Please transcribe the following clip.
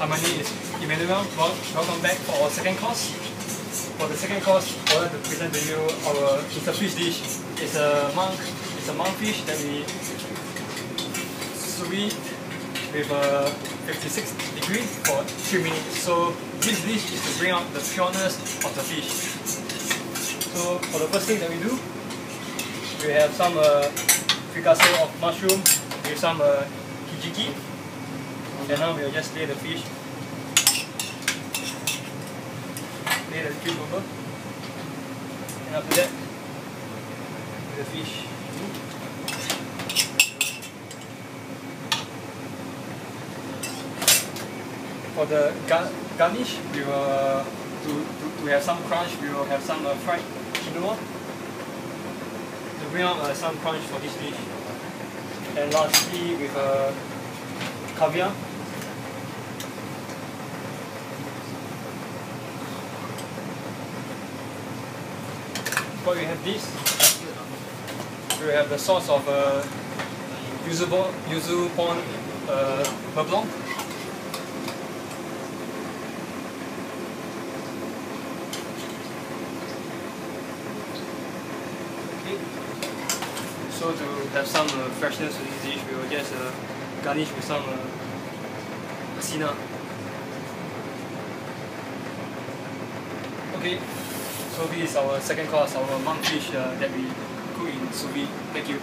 Hi, my name is Emmanuel. Welcome back for our second course. For the second course, I would like to present to you our fish dish. It's a monkfish that we sous vide with a 56 degree for 3 minutes. So this dish is to bring out the pureness of the fish. So for the first thing that we do, we have some fricassee of mushroom with some hijiki. And now we'll just lay the fish, lay the cube over, and after that, the fish. For the garnish, we will to have some crunch. We will have some fried quinoa to bring out some crunch for this dish. And lastly, with caviar. But we have this. We have the sauce of yuzu pon beurre blanc. Okay. So to have some freshness to this dish, we will just garnish with some acina. Okay. So this is our second course, our monkfish that we cook in sous vide. Thank you.